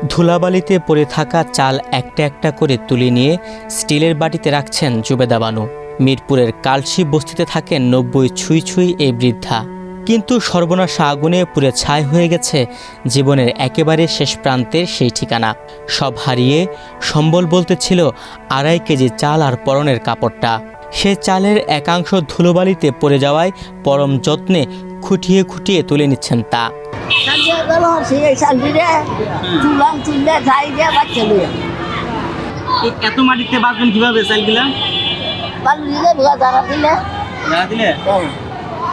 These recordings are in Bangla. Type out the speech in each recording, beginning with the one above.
ধুলাবালিতে পড়ে থাকা চাল একটা একটা করে তুলে নিয়ে স্টিলের বাটিতে রাখছেন জুবেদা বানু। মিরপুরের কালশি বস্তিতে থাকেন ৯০ ছুঁই ছুঁই এই বৃদ্ধা। কিন্তু সর্বনাশা আগুনে পুড়ে ছাই হয়ে গেছে জীবনের একেবারে শেষ প্রান্তের সেই ঠিকানা। সব হারিয়ে সম্বল বলতে ছিল ২.৫ কেজি চাল আর পরনের কাপড়টা। সে চালের একাংশ ধুলোবালিতে পড়ে যাওয়ায় পরম যত্নে খুঁটিয়ে খুঁটিয়ে তুলে নিচ্ছেন তা। এত মাটিতে বাঁচবেন কিভাবে চালগুলা?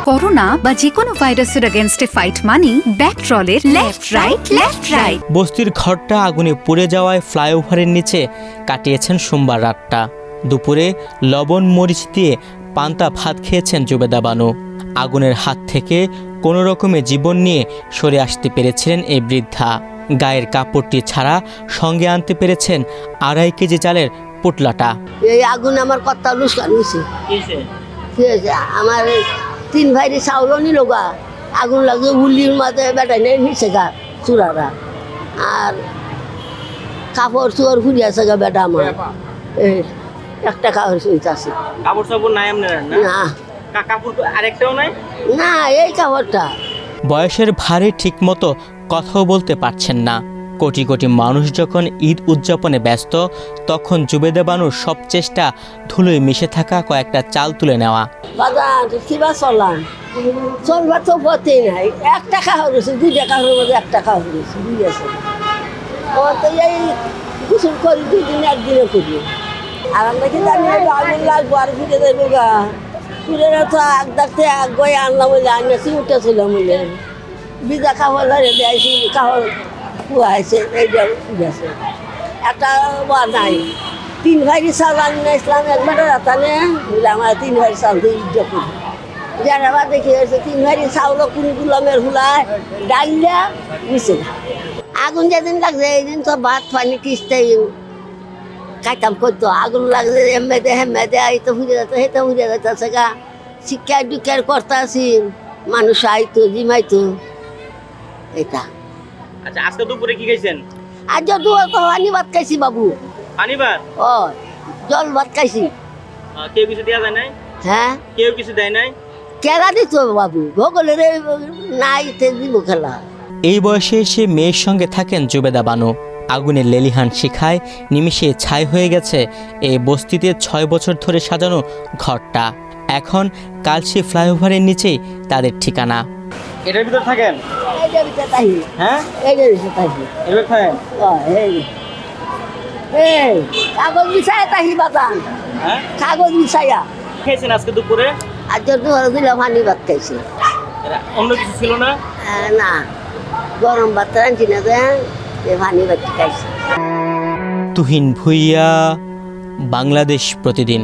করোনা বা যে কোনো ভাইরাসের এগেইনস্টে ফাইট মানি ব্যাকট্রলের লেফট রাইট। বস্তির ঘরটা আগুনে পুড়ে যাওয়ায় ফ্লাইওভারের নিচে কাটিয়েছেন সোমবার রাতটা। দুপুরে লবণ মরিচ দিয়ে পান্তা ভাত খেয়েছেন জুবেদা বানু। আগুনের হাত থেকে কোনো রকমে জীবন নিয়ে সরে আসতে পেরেছিলেন এই বৃদ্ধা। গায়ের কাপড়টি ছাড়া সঙ্গে আনতে পেরেছেন ২.৫ কেজি চালের পোটলাটা। এই আগুন আমার কর্তা লুস্কান হয়েছে। আমার 3 ভাইরে চাউলও নিল গা, আগুন লাগছে উলির মাঝে বেটাই নেই নিচে গা চূড়ারা, আর কাপড় চোর ফুরি আছে গা বেটা আমার। এই একটা কাপড় চুইতে আছে। কাপড় চাপড় নাই আপনার? না কাপড় আরেকটাও নাই? না, এই কাপড়টা। বয়সের ভারে ঠিকমতো কথাও বলতে পারছেন না। কোটি কোটি মানুষ যখন ঈদ উদযাপনে ব্যস্ত, তখন জুবেদা বানুর সব চেষ্টা ধুলোয় মিশে থাকা কয়েকটা চাল তুলে নেওয়া। বাজার কিবা চলাম, চলবার তো পথেই নাই। 1 টাকা হয়েছে, 2 টাকার মধ্যে 1 টাকা হয়েছে, বুঝেছে। ও তো এই গোসল করি 2 দিন 1 দিনে করি। আর আমরা কি জানি আগুন লাগবো আর ফিরে যাইব গা। ফিরে তো আগ ডাকতে আগ গয়ে আনলাম বলে আনিয়েছি, উঠেছিলাম বলে বিজা কাপড় দিয়েছি, কাপড় কুয়াইছে, এইটা উঠেছে। একটা বার নাই, 3 ভাইয়ের চাল আনিয়ে আসলাম একবারে রাতানে বলে আমার 3 ভাইয়ের চাল দিয়ে ইজ্জত করি। যারা আবার দেখে এসে 3 ভাইয়ের চাউলও কোন গুলামের হুলায় ডাইলা মিশে না। আগুন যেদিন লাগছে এই দিন তো ভাত পানি কিস্তাই খাইতাম করতো। আগুন লাগছে হেমেদে এই তো ফুটে যেত, হেতে ফুটে যেতেছে গা। শিক্ষায় দুঃখের কর্তা আছি, মানুষ আইতো জিমাইতো এটা। আচ্ছা, আজকে দুপুরে কি খাইছেন? আজ দুয়ার তো পানি ভাত খাইছি বাবু। পানি ভাত? ও জল ভাত খাইছি। কেউ কিছু দেওয়া যায় নাই? হ্যাঁ, কেউ কিছু দেয় নাই? কেরা দিত বাবু, ভোগলের নাই দিব খেলা। এই বয়সে এসে মেয়ের সঙ্গে থাকেন জুবেদা বানু। আগুনের লেলিহান শিখায় নিমিষে ছাই হয়ে গেছে এই বস্তিতে 6 বছর ধরে সাজানো ঘরটা। এখন কালশি ফ্লাইওভারের নিচেই তাদের ঠিকানা। এটার ভিতর থাকেন? এইটার ভিতরে তাই। হ্যাঁ, এইটার ভিতরে তাই। এবার থাকেন? এই কাগজ বিছায় তাহি বাতান। হ্যাঁ, কাগজ বিছাইয়া খেয়েছেন আজকে দুপুরে? আজ দুয়ার দিলাম পানি ভাত খাইছি। অন্য কিছু ছিল না? না, গরম ভাত রাঁধছি না, পানি ভাত খাইছি। তুহিন ভুইয়া, বাংলাদেশ প্রতিদিন।